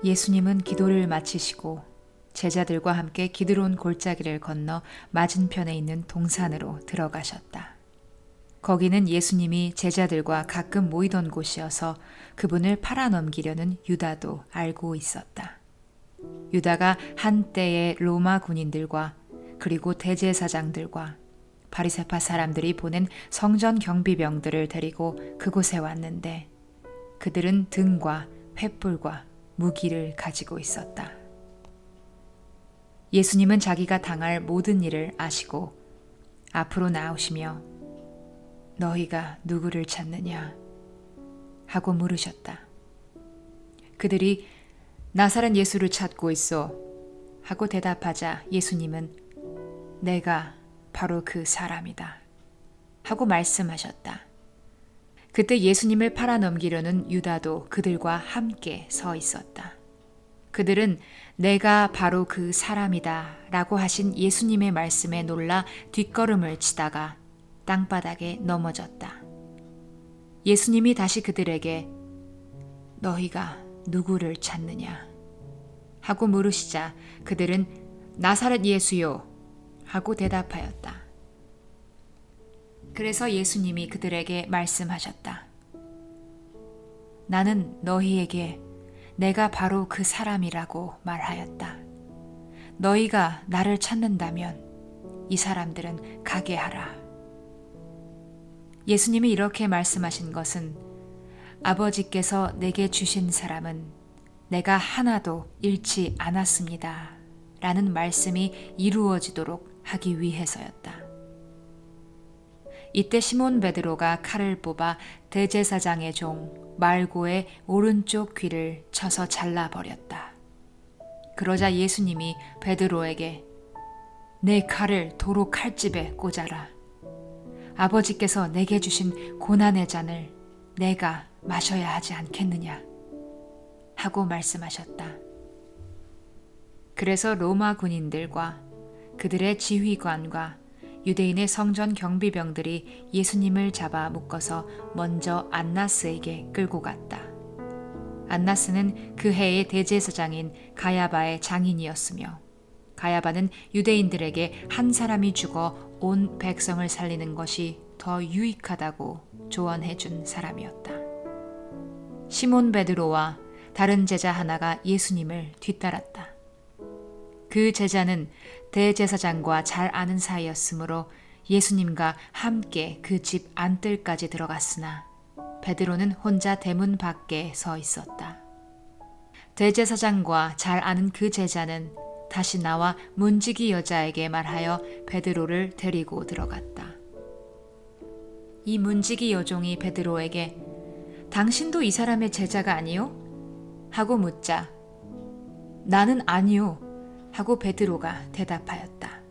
예수님은 기도를 마치시고 제자들과 함께 기드론 골짜기를 건너 맞은편에 있는 동산으로 들어가셨다. 거기는 예수님이 제자들과 가끔 모이던 곳이어서 그분을 팔아넘기려는 유다도 알고 있었다. 유다가 한때의 로마 군인들과 그리고 대제사장들과 바리새파 사람들이 보낸 성전 경비병들을 데리고 그곳에 왔는데 그들은 등과 횃불과 무기를 가지고 있었다. 예수님은 자기가 당할 모든 일을 아시고 앞으로 나오시며 너희가 누구를 찾느냐 하고 물으셨다. 그들이 나사렛 예수를 찾고 있어 하고 대답하자 예수님은 내가 바로 그 사람이다 하고 말씀하셨다. 그때 예수님을 팔아넘기려는 유다도 그들과 함께 서 있었다. 그들은 내가 바로 그 사람이다 라고 하신 예수님의 말씀에 놀라 뒷걸음을 치다가 땅바닥에 넘어졌다. 예수님이 다시 그들에게 너희가 누구를 찾느냐 하고 물으시자 그들은 나사렛 예수요 하고 대답하였다. 그래서 예수님이 그들에게 말씀하셨다. 나는 너희에게 내가 바로 그 사람이라고 말하였다. 너희가 나를 찾는다면 이 사람들은 가게 하라. 예수님이 이렇게 말씀하신 것은 아버지께서 내게 주신 사람은 내가 하나도 잃지 않았습니다. 라는 말씀이 이루어지도록 하기 위해서였다. 이때 시몬 베드로가 칼을 뽑아 대제사장의 종 말고의 오른쪽 귀를 쳐서 잘라버렸다. 그러자 예수님이 베드로에게 내 칼을 도로 칼집에 꽂아라. 아버지께서 내게 주신 고난의 잔을 내가 마셔야 하지 않겠느냐 하고 말씀하셨다. 그래서 로마 군인들과 그들의 지휘관과 유대인의 성전 경비병들이 예수님을 잡아 묶어서 먼저 안나스에게 끌고 갔다. 안나스는 그 해의 대제사장인 가야바의 장인이었으며 가야바는 유대인들에게 한 사람이 죽어 온 백성을 살리는 것이 더 유익하다고 조언해 준 사람이었다. 시몬 베드로와 다른 제자 하나가 예수님을 뒤따랐다. 그 제자는 대제사장과 잘 아는 사이였으므로 예수님과 함께 그 집 안뜰까지 들어갔으나 베드로는 혼자 대문 밖에 서 있었다. 대제사장과 잘 아는 그 제자는 다시 나와 문지기 여자에게 말하여 베드로를 데리고 들어갔다. 이 문지기 여종이 베드로에게 당신도 이 사람의 제자가 아니요? 하고 묻자 나는 아니요 하고 베드로가 대답하였다.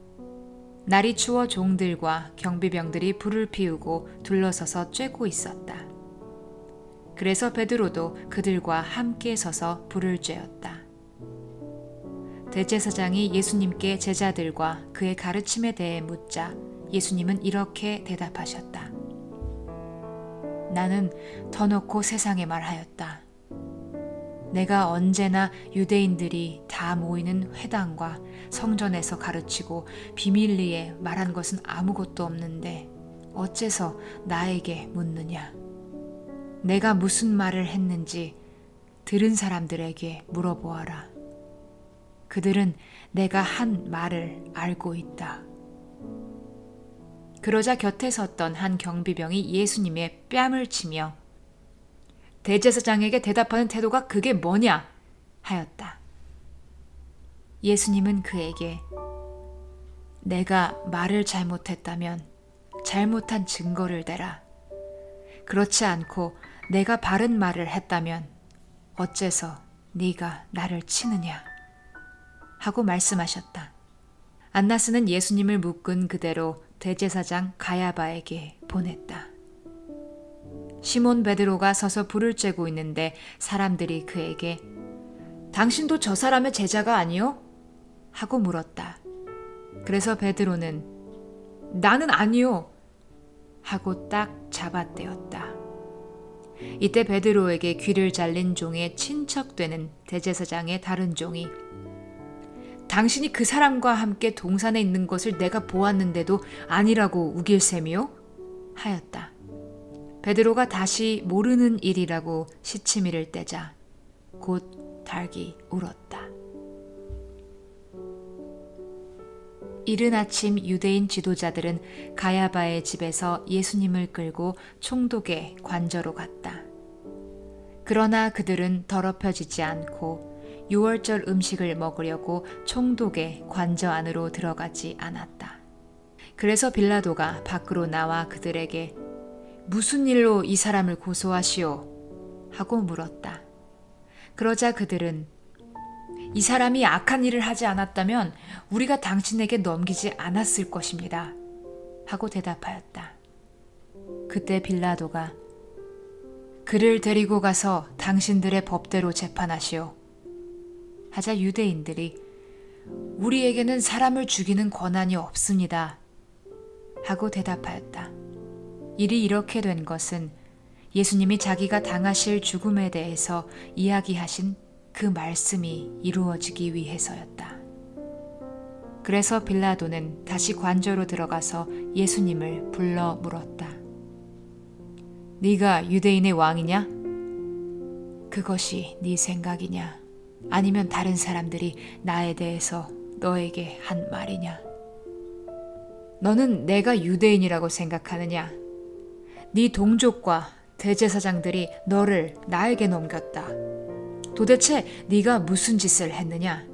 날이 추워 종들과 경비병들이 불을 피우고 둘러서서 쬐고 있었다. 그래서 베드로도 그들과 함께 서서 불을 쬐었다. 대제사장이 예수님께 제자들과 그의 가르침에 대해 묻자 예수님은 이렇게 대답하셨다. 나는 터놓고 세상에 말하였다. 내가 언제나 유대인들이 다 모이는 회당과 성전에서 가르치고 비밀리에 말한 것은 아무것도 없는데 어째서 나에게 묻느냐? 내가 무슨 말을 했는지 들은 사람들에게 물어보아라. 그들은 내가 한 말을 알고 있다. 그러자 곁에 섰던 한 경비병이 예수님의 뺨을 치며 대제사장에게 대답하는 태도가 그게 뭐냐? 하였다. 예수님은 그에게 내가 말을 잘못했다면 잘못한 증거를 대라. 그렇지 않고 내가 바른 말을 했다면 어째서 네가 나를 치느냐? 하고 말씀하셨다. 안나스는 예수님을 묶은 그대로 대제사장 가야바에게 보냈다. 시몬 베드로가 서서 불을 쬐고 있는데 사람들이 그에게 당신도 저 사람의 제자가 아니요? 하고 물었다. 그래서 베드로는 나는 아니요 하고 딱 잡아떼었다. 이때 베드로에게 귀를 잘린 종의 친척되는 대제사장의 다른 종이 당신이 그 사람과 함께 동산에 있는 것을 내가 보았는데도 아니라고 우길 셈이요? 하였다. 베드로가 다시 모르는 일이라고 시치미를 떼자 곧 닭이 울었다. 이른 아침 유대인 지도자들은 가야바의 집에서 예수님을 끌고 총독의 관저로 갔다. 그러나 그들은 더럽혀지지 않고 유월절 음식을 먹으려고 총독의 관저 안으로 들어가지 않았다. 그래서 빌라도가 밖으로 나와 그들에게 무슨 일로 이 사람을 고소하시오? 하고 물었다. 그러자 그들은 이 사람이 악한 일을 하지 않았다면 우리가 당신에게 넘기지 않았을 것입니다. 하고 대답하였다. 그때 빌라도가 그를 데리고 가서 당신들의 법대로 재판하시오. 하자 유대인들이 우리에게는 사람을 죽이는 권한이 없습니다. 하고 대답하였다. 일이 이렇게 된 것은 예수님이 자기가 당하실 죽음에 대해서 이야기하신 그 말씀이 이루어지기 위해서였다. 그래서 빌라도는 다시 관저로 들어가서 예수님을 불러 물었다. 네가 유대인의 왕이냐? 그것이 네 생각이냐? 아니면 다른 사람들이 나에 대해서 너에게 한 말이냐? 너는 내가 유대인이라고 생각하느냐? 네 동족과 대제사장들이 너를 나에게 넘겼다. 도대체 네가 무슨 짓을 했느냐?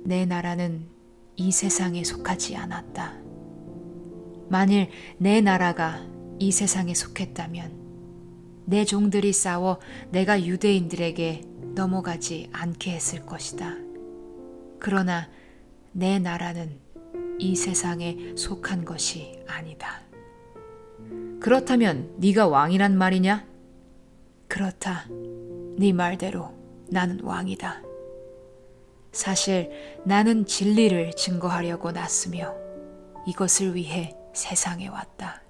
내 나라는 이 세상에 속하지 않았다. 만일 내 나라가 이 세상에 속했다면 내 종들이 싸워 내가 유대인들에게 넘어가지 않게 했을 것이다. 그러나 내 나라는 이 세상에 속한 것이 아니다. 그렇다면 네가 왕이란 말이냐? 그렇다. 네 말대로 나는 왕이다. 사실 나는 진리를 증거하려고 났으며 이것을 위해 세상에 왔다.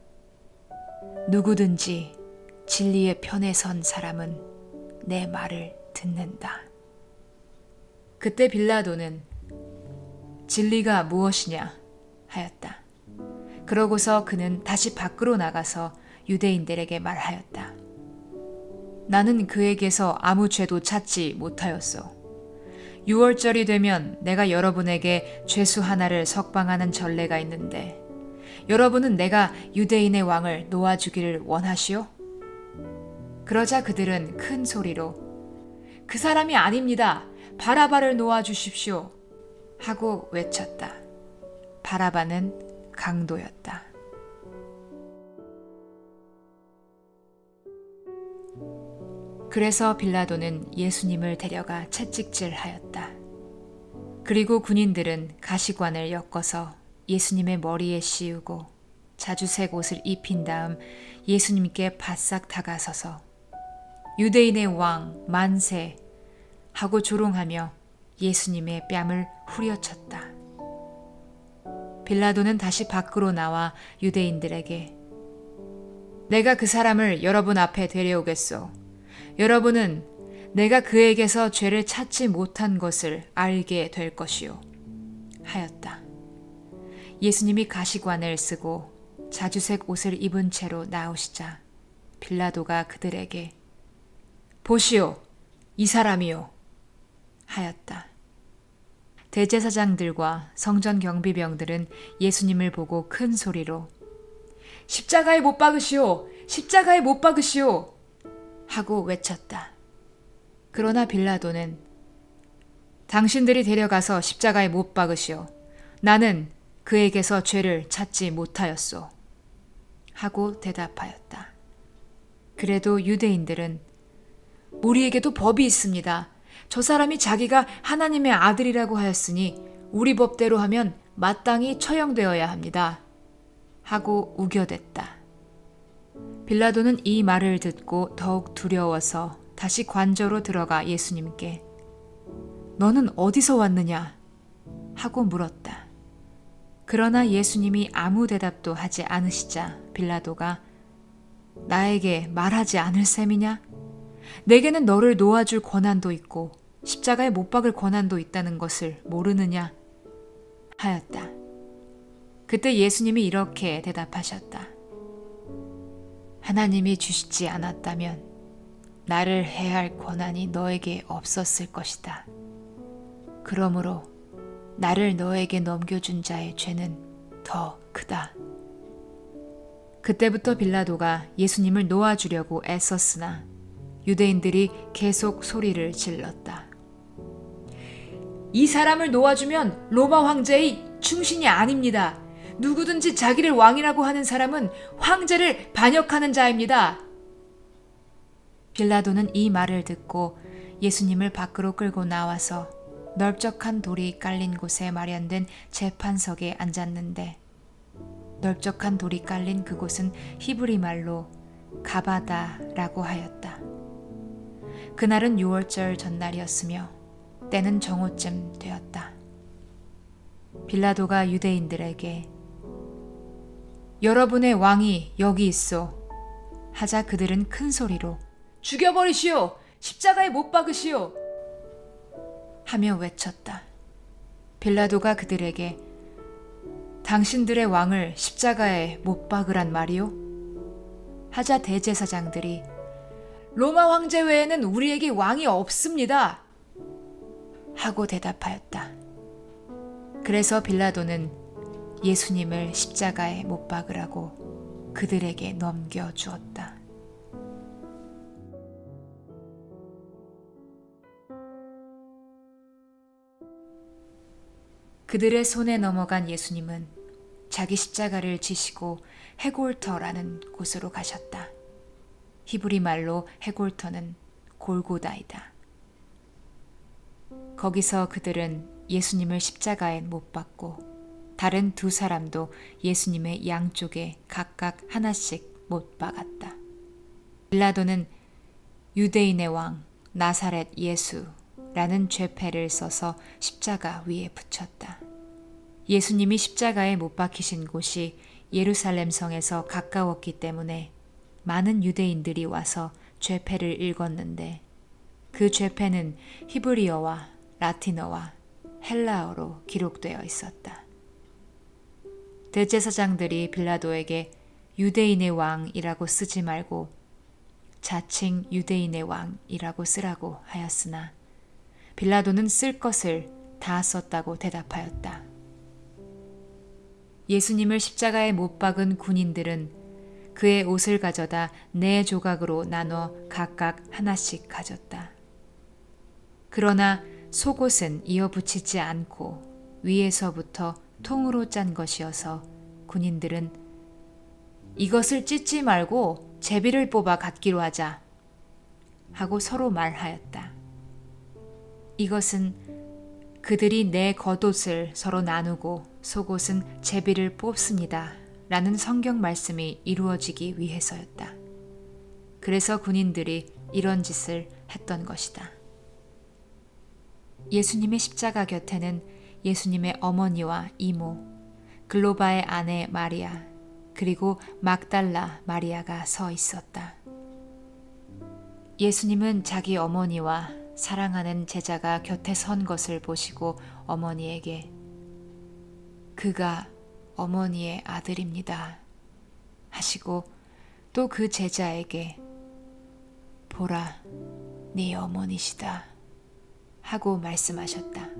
누구든지 진리의 편에 선 사람은 내 말을 듣는다. 그때 빌라도는 진리가 무엇이냐 하였다. 그러고서 그는 다시 밖으로 나가서 유대인들에게 말하였다. 나는 그에게서 아무 죄도 찾지 못하였소. 유월절이 되면 내가 여러분에게 죄수 하나를 석방하는 전례가 있는데 여러분은 내가 유대인의 왕을 놓아주기를 원하시오? 그러자 그들은 큰 소리로 그 사람이 아닙니다. 바라바를 놓아주십시오. 하고 외쳤다. 바라바는 강도였다. 그래서 빌라도는 예수님을 데려가 채찍질하였다. 그리고 군인들은 가시관을 엮어서 예수님의 머리에 씌우고 자주색 옷을 입힌 다음 예수님께 바싹 다가서서 유대인의 왕 만세 하고 조롱하며 예수님의 뺨을 후려쳤다. 빌라도는 다시 밖으로 나와 유대인들에게 내가 그 사람을 여러분 앞에 데려오겠소. 여러분은 내가 그에게서 죄를 찾지 못한 것을 알게 될 것이요. 하였다. 예수님이 가시관을 쓰고 자주색 옷을 입은 채로 나오시자 빌라도가 그들에게 보시오, 이 사람이요. 하였다. 대제사장들과 성전 경비병들은 예수님을 보고 큰 소리로 십자가에 못 박으시오! 십자가에 못 박으시오! 하고 외쳤다. 그러나 빌라도는 당신들이 데려가서 십자가에 못 박으시오. 나는 그에게서 죄를 찾지 못하였소. 하고 대답하였다. 그래도 유대인들은 우리에게도 법이 있습니다. 저 사람이 자기가 하나님의 아들이라고 하였으니 우리 법대로 하면 마땅히 처형되어야 합니다. 하고 우겨댔다. 빌라도는 이 말을 듣고 더욱 두려워서 다시 관저로 들어가 예수님께 너는 어디서 왔느냐? 하고 물었다. 그러나 예수님이 아무 대답도 하지 않으시자 빌라도가 나에게 말하지 않을 셈이냐? 내게는 너를 놓아줄 권한도 있고 십자가에 못 박을 권한도 있다는 것을 모르느냐? 하였다. 그때 예수님이 이렇게 대답하셨다. 하나님이 주시지 않았다면 나를 해할 권한이 너에게 없었을 것이다. 그러므로 나를 너에게 넘겨준 자의 죄는 더 크다. 그때부터 빌라도가 예수님을 놓아주려고 애썼으나 유대인들이 계속 소리를 질렀다. 이 사람을 놓아주면 로마 황제의 충신이 아닙니다. 누구든지 자기를 왕이라고 하는 사람은 황제를 반역하는 자입니다. 빌라도는 이 말을 듣고 예수님을 밖으로 끌고 나와서 넓적한 돌이 깔린 곳에 마련된 재판석에 앉았는데 넓적한 돌이 깔린 그곳은 히브리 말로 가바다라고 하였다. 그날은 6월절 전날이었으며 때는 정오쯤 되었다. 빌라도가 유대인들에게 여러분의 왕이 여기 있소 하자 그들은 큰 소리로 죽여버리시오! 십자가에 못 박으시오! 하며 외쳤다. 빌라도가 그들에게 당신들의 왕을 십자가에 못 박으란 말이오? 하자 대제사장들이 로마 황제 외에는 우리에게 왕이 없습니다. 하고 대답하였다. 그래서 빌라도는 예수님을 십자가에 못 박으라고 그들에게 넘겨주었다. 그들의 손에 넘어간 예수님은 자기 십자가를 지시고 헤골터라는 곳으로 가셨다. 히브리 말로 헤골터는 골고다이다. 거기서 그들은 예수님을 십자가에 못 박고 다른 두 사람도 예수님의 양쪽에 각각 하나씩 못 박았다. 빌라도는 유대인의 왕 나사렛 예수라는 죄패를 써서 십자가 위에 붙였다. 예수님이 십자가에 못 박히신 곳이 예루살렘 성에서 가까웠기 때문에 많은 유대인들이 와서 죄패를 읽었는데 그 죄패는 히브리어와 라틴어와 헬라어로 기록되어 있었다. 대제사장들이 빌라도에게 유대인의 왕이라고 쓰지 말고 자칭 유대인의 왕이라고 쓰라고 하였으나 빌라도는 쓸 것을 다 썼다고 대답하였다. 예수님을 십자가에 못 박은 군인들은 그의 옷을 가져다 4조각으로 나눠 각각 하나씩 가졌다. 그러나 속옷은 이어붙이지 않고 위에서부터 통으로 짠 것이어서 군인들은 이것을 찢지 말고 제비를 뽑아 갖기로 하자 하고 서로 말하였다. 이것은 그들이 내 겉옷을 서로 나누고 속옷은 제비를 뽑습니다 라는 성경 말씀이 이루어지기 위해서였다. 그래서 군인들이 이런 짓을 했던 것이다. 예수님의 십자가 곁에는 예수님의 어머니와 이모, 글로바의 아내 마리아, 그리고 막달라 마리아가 서 있었다. 예수님은 자기 어머니와 사랑하는 제자가 곁에 선 것을 보시고 어머니에게 그가 어머니의 아들입니다 하시고 또 그 제자에게 보라, 네 어머니시다 하고 말씀하셨다.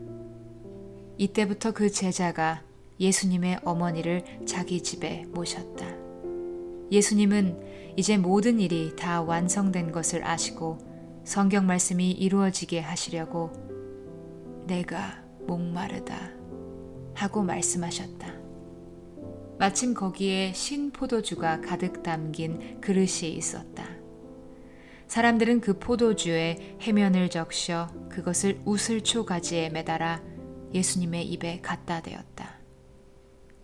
이때부터 그 제자가 예수님의 어머니를 자기 집에 모셨다. 예수님은 이제 모든 일이 다 완성된 것을 아시고 성경 말씀이 이루어지게 하시려고 내가 목마르다 하고 말씀하셨다. 마침 거기에 신 포도주가 가득 담긴 그릇이 있었다. 사람들은 그 포도주에 해면을 적셔 그것을 우슬초 가지에 매달아 예수님의 입에 갖다 대었다.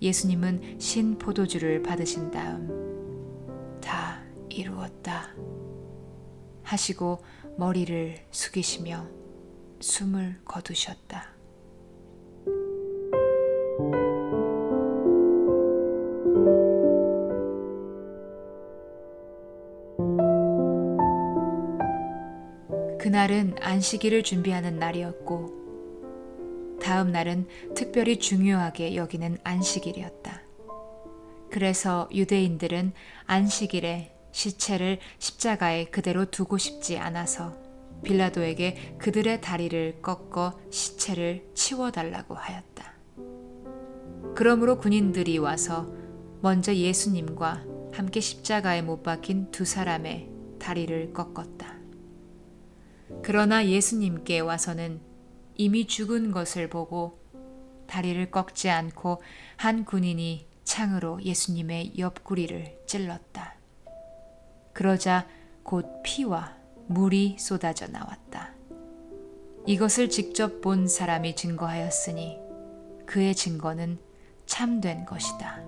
예수님은 신 포도주를 받으신 다음 다 이루었다 하시고 머리를 숙이시며 숨을 거두셨다. 그날은 안식일을 준비하는 날이었고 다음 날은 특별히 중요하게 여기는 안식일이었다. 그래서 유대인들은 안식일에 시체를 십자가에 그대로 두고 싶지 않아서 빌라도에게 그들의 다리를 꺾어 시체를 치워달라고 하였다. 그러므로 군인들이 와서 먼저 예수님과 함께 십자가에 못 박힌 두 사람의 다리를 꺾었다. 그러나 예수님께 와서는 이미 죽은 것을 보고 다리를 꺾지 않고 한 군인이 창으로 예수님의 옆구리를 찔렀다. 그러자 곧 피와 물이 쏟아져 나왔다. 이것을 직접 본 사람이 증거하였으니 그의 증거는 참된 것이다.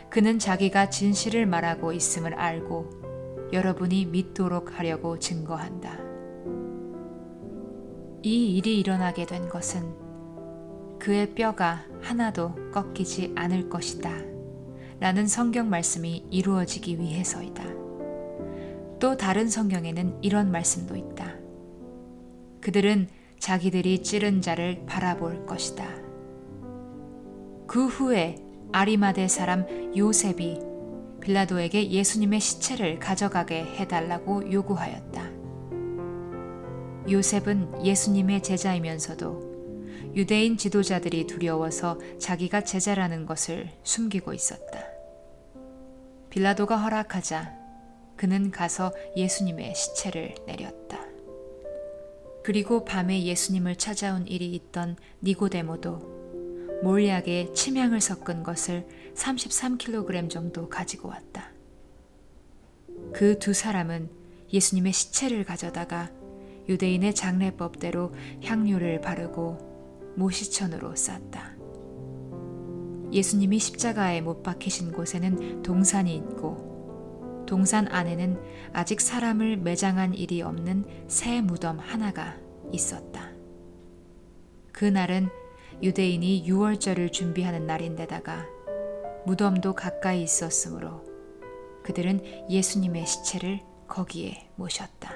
그는 자기가 진실을 말하고 있음을 알고 여러분이 믿도록 하려고 증거한다. 이 일이 일어나게 된 것은 그의 뼈가 하나도 꺾이지 않을 것이다 라는 성경 말씀이 이루어지기 위해서이다. 또 다른 성경에는 이런 말씀도 있다. 그들은 자기들이 찌른 자를 바라볼 것이다. 그 후에 아리마대 사람 요셉이 빌라도에게 예수님의 시체를 가져가게 해달라고 요구하였다. 요셉은 예수님의 제자이면서도 유대인 지도자들이 두려워서 자기가 제자라는 것을 숨기고 있었다. 빌라도가 허락하자 그는 가서 예수님의 시체를 내렸다. 그리고 밤에 예수님을 찾아온 일이 있던 니고데모도 몰약에 침향을 섞은 것을 33kg 정도 가지고 왔다. 그 두 사람은 예수님의 시체를 가져다가 유대인의 장례법대로 향료를 바르고 모시천으로 쌌다. 예수님이 십자가에 못 박히신 곳에는 동산이 있고 동산 안에는 아직 사람을 매장한 일이 없는 새 무덤 하나가 있었다. 그날은 유대인이 유월절을 준비하는 날인데다가 무덤도 가까이 있었으므로 그들은 예수님의 시체를 거기에 모셨다.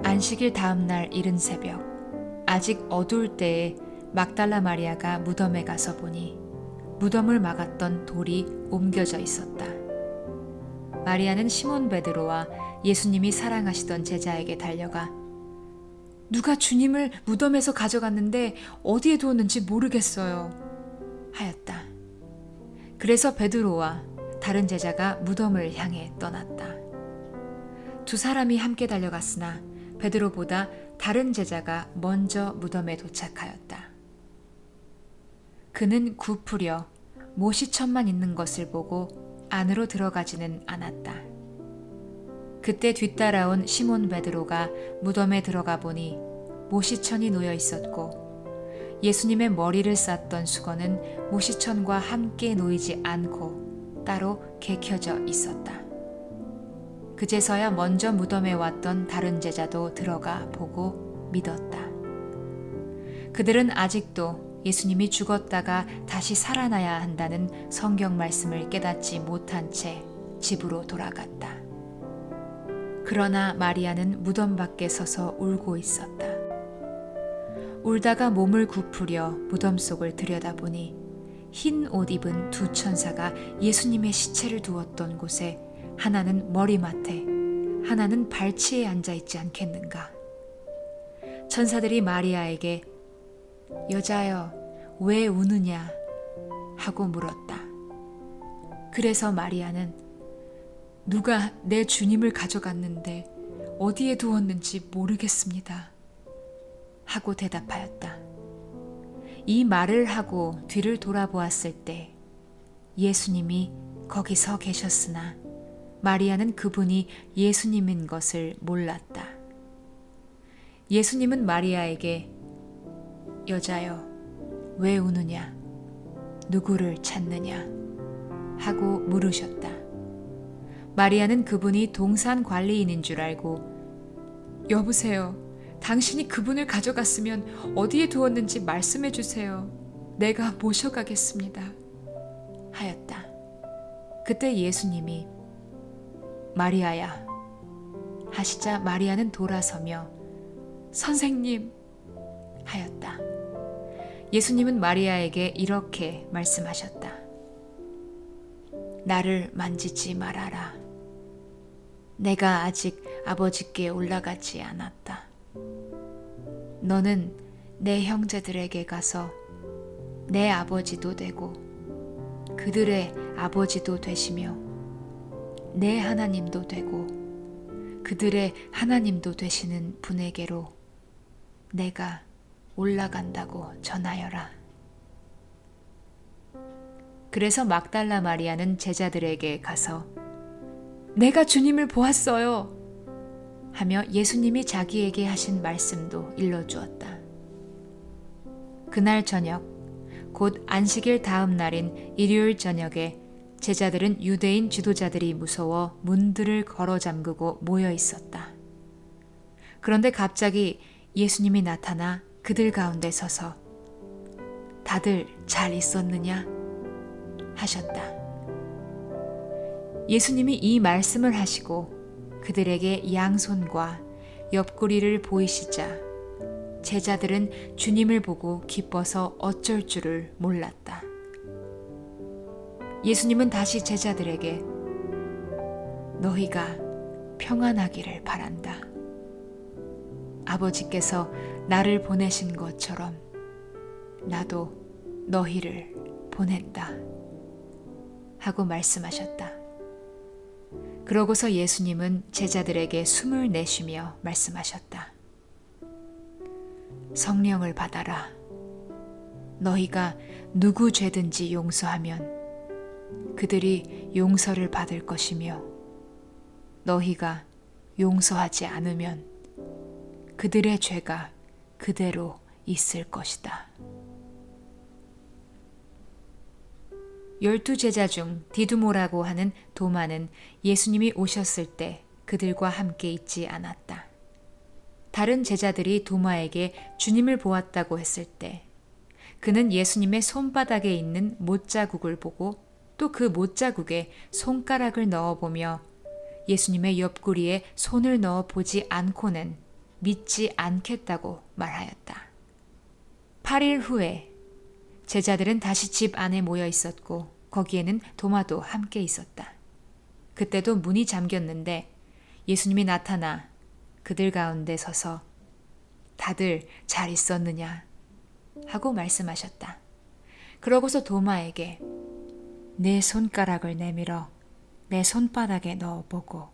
안식일 다음 날 이른 새벽, 아직 어두울 때에 막달라 마리아가 무덤에 가서 보니 무덤을 막았던 돌이 옮겨져 있었다. 마리아는 시몬 베드로와 예수님이 사랑하시던 제자에게 달려가 누가 주님을 무덤에서 가져갔는데 어디에 두었는지 모르겠어요 하였다. 그래서 베드로와 다른 제자가 무덤을 향해 떠났다. 두 사람이 함께 달려갔으나 베드로보다 다른 제자가 먼저 무덤에 도착하였다. 그는 굽으려 모시천만 있는 것을 보고 안으로 들어가지는 않았다. 그때 뒤따라온 시몬 베드로가 무덤에 들어가 보니 모시천이 놓여 있었고 예수님의 머리를 쌌던 수건은 모시천과 함께 놓이지 않고 따로 개켜져 있었다. 그제서야 먼저 무덤에 왔던 다른 제자도 들어가 보고 믿었다. 그들은 아직도 예수님이 죽었다가 다시 살아나야 한다는 성경 말씀을 깨닫지 못한 채 집으로 돌아갔다. 그러나 마리아는 무덤 밖에 서서 울고 있었다. 울다가 몸을 굽으려 무덤 속을 들여다보니 흰 옷 입은 두 천사가 예수님의 시체를 두었던 곳에 하나는 머리맡에 하나는 발치에 앉아있지 않겠는가. 천사들이 마리아에게 여자여 왜 우느냐 하고 물었다. 그래서 마리아는 누가 내 주님을 가져갔는데 어디에 두었는지 모르겠습니다 하고 대답하였다. 이 말을 하고 뒤를 돌아보았을 때 예수님이 거기 서 계셨으나 마리아는 그분이 예수님인 것을 몰랐다. 예수님은 마리아에게 여자여 왜 우느냐 누구를 찾느냐 하고 물으셨다. 마리아는 그분이 동산 관리인인 줄 알고 여보세요 당신이 그분을 가져갔으면 어디에 두었는지 말씀해 주세요 내가 모셔가겠습니다. 하였다. 그때 예수님이 마리아야 하시자 마리아는 돌아서며 선생님 하였다. 예수님은 마리아에게 이렇게 말씀하셨다. 나를 만지지 말아라. 내가 아직 아버지께 올라가지 않았다. 너는 내 형제들에게 가서 내 아버지도 되고 그들의 아버지도 되시며 내 하나님도 되고 그들의 하나님도 되시는 분에게로 내가 올라간다고 전하여라. 그래서 막달라 마리아는 제자들에게 가서 내가 주님을 보았어요 하며 예수님이 자기에게 하신 말씀도 일러주었다. 그날 저녁, 곧 안식일 다음 날인 일요일 저녁에 제자들은 유대인 지도자들이 무서워 문들을 걸어 잠그고 모여 있었다. 그런데 갑자기 예수님이 나타나 그들 가운데 서서 다들 잘 있었느냐? 하셨다. 예수님이 이 말씀을 하시고 그들에게 양손과 옆구리를 보이시자 제자들은 주님을 보고 기뻐서 어쩔 줄을 몰랐다. 예수님은 다시 제자들에게 너희가 평안하기를 바란다. 아버지께서 나를 보내신 것처럼 나도 너희를 보낸다. 하고 말씀하셨다. 그러고서 예수님은 제자들에게 숨을 내쉬며 말씀하셨다. 성령을 받아라. 너희가 누구 죄든지 용서하면 그들이 용서를 받을 것이며 너희가 용서하지 않으면 그들의 죄가 그대로 있을 것이다. 12 제자 중 디두모라고 하는 도마는 예수님이 오셨을 때 그들과 함께 있지 않았다. 다른 제자들이 도마에게 주님을 보았다고 했을 때 그는 예수님의 손바닥에 있는 못자국을 보고 또 그 못자국에 손가락을 넣어보며 예수님의 옆구리에 손을 넣어 보지 않고는 믿지 않겠다고 말하였다. 8일 후에 제자들은 다시 집 안에 모여 있었고 거기에는 도마도 함께 있었다. 그때도 문이 잠겼는데 예수님이 나타나 그들 가운데 서서 다들 잘 있었느냐 하고 말씀하셨다. 그러고서 도마에게 내 손가락을 내밀어 내 손바닥에 넣어보고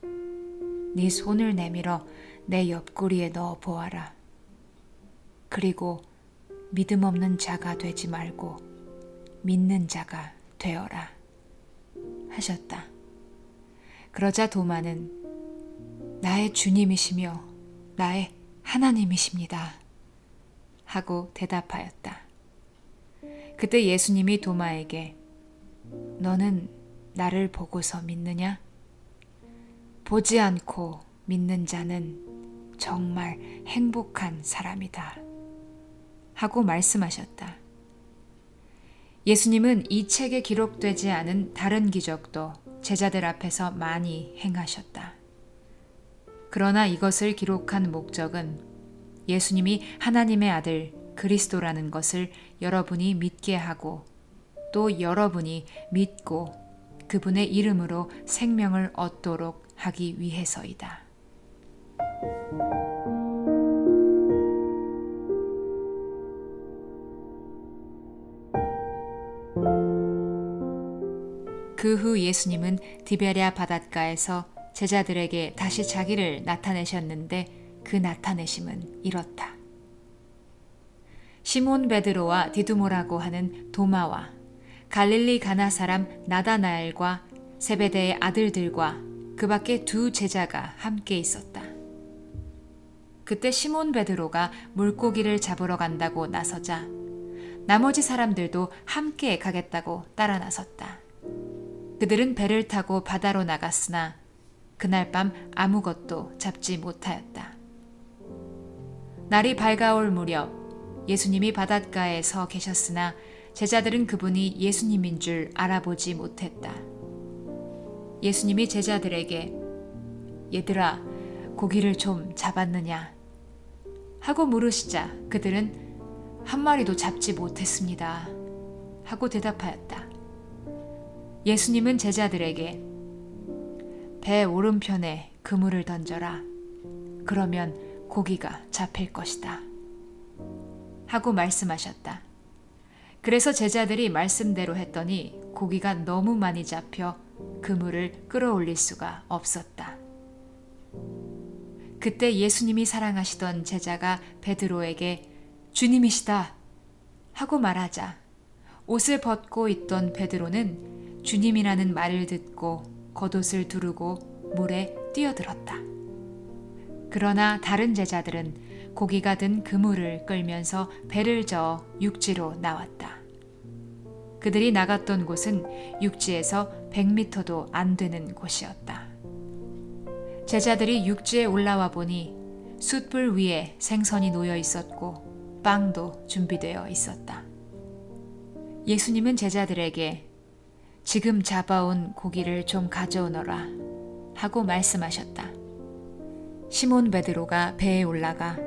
네 손을 내밀어 내 옆구리에 넣어보아라. 그리고 믿음 없는 자가 되지 말고 믿는 자가 되어라 하셨다. 그러자 도마는 나의 주님이시며 나의 하나님이십니다 하고 대답하였다. 그때 예수님이 도마에게 너는 나를 보고서 믿느냐? 보지 않고 믿는 자는 정말 행복한 사람이다 하고 말씀하셨다. 예수님은 이 책에 기록되지 않은 다른 기적도 제자들 앞에서 많이 행하셨다. 그러나 이것을 기록한 목적은 예수님이 하나님의 아들 그리스도라는 것을 여러분이 믿게 하고 또 여러분이 믿고 그분의 이름으로 생명을 얻도록 하기 위해서이다. 그 후 예수님은 디베랴 바닷가에서 제자들에게 다시 자기를 나타내셨는데 그 나타내심은 이렇다. 시몬 베드로와 디두모라고 하는 도마와 갈릴리 가나 사람 나다나엘과 세베대의 아들들과 그 밖에 2 제자가 함께 있었다. 그때 시몬 베드로가 물고기를 잡으러 간다고 나서자 나머지 사람들도 함께 가겠다고 따라 나섰다. 그들은 배를 타고 바다로 나갔으나 그날 밤 아무것도 잡지 못하였다. 날이 밝아올 무렵 예수님이 바닷가에 서 계셨으나 제자들은 그분이 예수님인 줄 알아보지 못했다. 예수님이 제자들에게 얘들아, 고기를 좀 잡았느냐? 하고 물으시자 그들은 한 마리도 잡지 못했습니다. 하고 대답하였다. 예수님은 제자들에게 배 오른편에 그물을 던져라. 그러면 고기가 잡힐 것이다. 하고 말씀하셨다. 그래서 제자들이 말씀대로 했더니 고기가 너무 많이 잡혀 그물을 끌어올릴 수가 없었다. 그때 예수님이 사랑하시던 제자가 베드로에게 주님이시다 하고 말하자 옷을 벗고 있던 베드로는 주님이라는 말을 듣고 겉옷을 두르고 물에 뛰어들었다. 그러나 다른 제자들은 고기가 든 그물을 끌면서 배를 저어 육지로 나왔다. 그들이 나갔던 곳은 육지에서 100m도 안 되는 곳이었다. 제자들이 육지에 올라와 보니 숯불 위에 생선이 놓여 있었고 빵도 준비되어 있었다. 예수님은 제자들에게 지금 잡아온 고기를 좀 가져오너라 하고 말씀하셨다. 시몬 베드로가 배에 올라가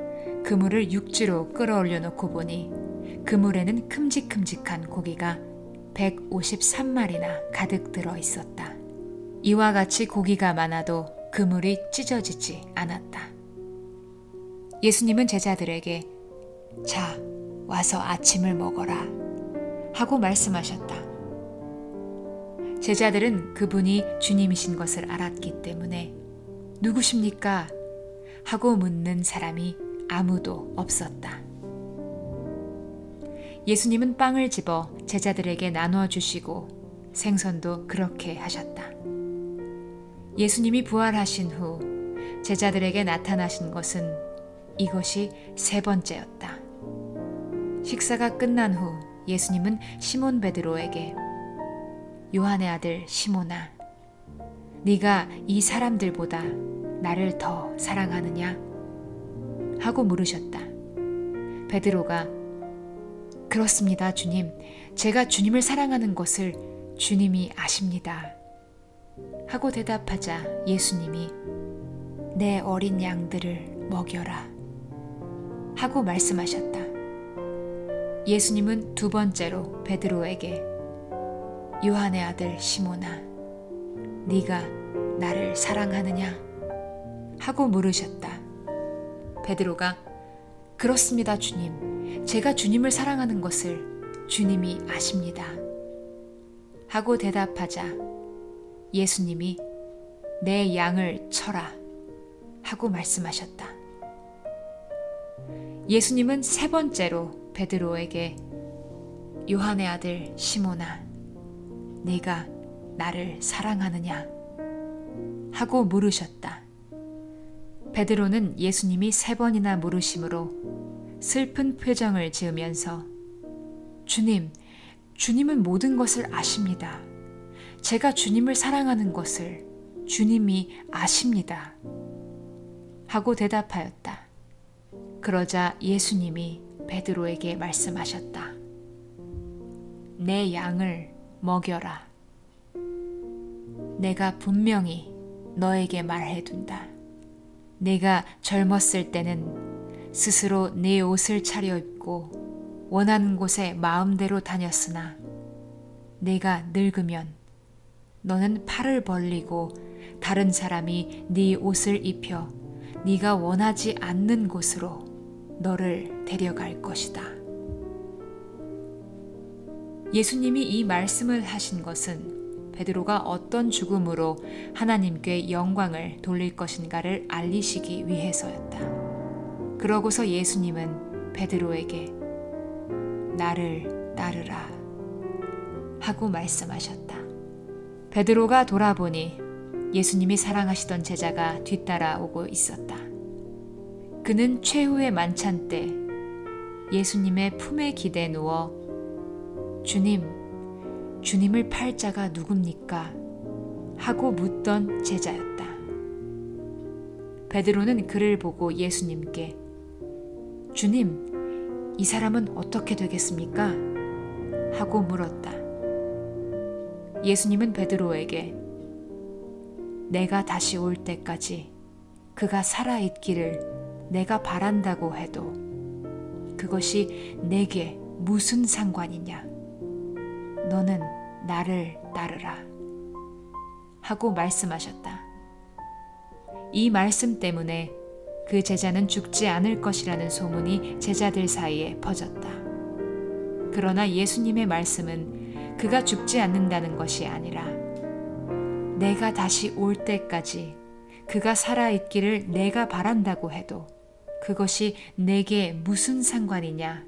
그물을 육지로 끌어올려 놓고 보니 그물에는 큼직큼직한 고기가 153마리나 가득 들어 있었다. 이와 같이 고기가 많아도 그물이 찢어지지 않았다. 예수님은 제자들에게 자, 와서 아침을 먹어라 하고 말씀하셨다. 제자들은 그분이 주님이신 것을 알았기 때문에 누구십니까? 하고 묻는 사람이 아무도 없었다. 예수님은 빵을 집어 제자들에게 나누어 주시고 생선도 그렇게 하셨다. 예수님이 부활하신 후 제자들에게 나타나신 것은 이것이 3번째였다. 식사가 끝난 후 예수님은 시몬 베드로에게 요한의 아들 시몬아, 네가 이 사람들보다 나를 더 사랑하느냐? 하고 물으셨다. 베드로가 그렇습니다, 주님. 제가 주님을 사랑하는 것을 주님이 아십니다. 하고 대답하자 예수님이 내 어린 양들을 먹여라 하고 말씀하셨다. 예수님은 2번째로 베드로에게 요한의 아들 시몬아, 네가 나를 사랑하느냐? 하고 물으셨다. 베드로가 그렇습니다, 주님. 제가 주님을 사랑하는 것을 주님이 아십니다. 하고 대답하자 예수님이 내 양을 쳐라 하고 말씀하셨다. 예수님은 3번째로 베드로에게 요한의 아들 시몬아, 네가 나를 사랑하느냐? 하고 물으셨다. 베드로는 예수님이 3번이나 물으심으로 슬픈 표정을 지으면서 주님은 모든 것을 아십니다. 제가 주님을 사랑하는 것을 주님이 아십니다. 하고 대답하였다. 그러자 예수님이 베드로에게 말씀하셨다. 내 양을 먹여라. 내가 분명히 너에게 말해둔다. 내가 젊었을 때는 스스로 내 옷을 차려입고 원하는 곳에 마음대로 다녔으나 내가 늙으면 너는 팔을 벌리고 다른 사람이 네 옷을 입혀 네가 원하지 않는 곳으로 너를 데려갈 것이다. 예수님이 이 말씀을 하신 것은 베드로가 어떤 죽음으로 하나님께 영광을 돌릴 것인가를 알리시기 위해서였다. 그러고서 예수님은 베드로에게 나를 따르라 하고 말씀하셨다. 베드로가 돌아보니 예수님이 사랑하시던 제자가 뒤따라오고 있었다. 그는 최후의 만찬 때 예수님의 품에 기대 누워 주님을 팔 자가 누굽니까? 하고 묻던 제자였다. 베드로는 그를 보고 예수님께 주님, 이 사람은 어떻게 되겠습니까? 하고 물었다. 예수님은 베드로에게 내가 다시 올 때까지 그가 살아있기를 내가 바란다고 해도 그것이 내게 무슨 상관이냐? 너는 나를 따르라. 하고 말씀하셨다. 이 말씀 때문에 그 제자는 죽지 않을 것이라는 소문이 제자들 사이에 퍼졌다. 그러나 예수님의 말씀은 그가 죽지 않는다는 것이 아니라 내가 다시 올 때까지 그가 살아있기를 내가 바란다고 해도 그것이 내게 무슨 상관이냐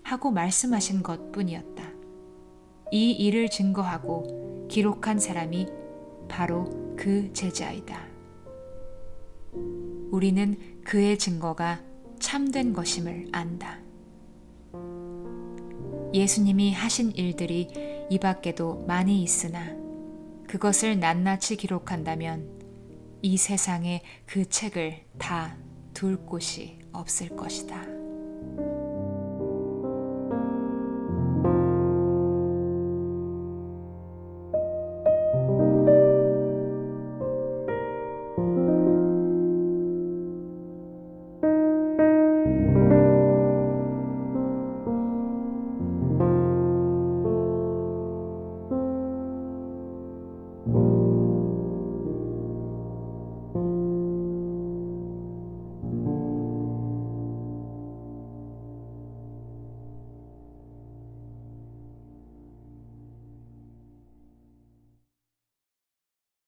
하고 말씀하신 것뿐이었다. 이 일을 증거하고 기록한 사람이 바로 그 제자이다. 우리는 그의 증거가 참된 것임을 안다. 예수님이 하신 일들이 이 밖에도 많이 있으나 그것을 낱낱이 기록한다면 이 세상에 그 책을 다 둘 곳이 없을 것이다.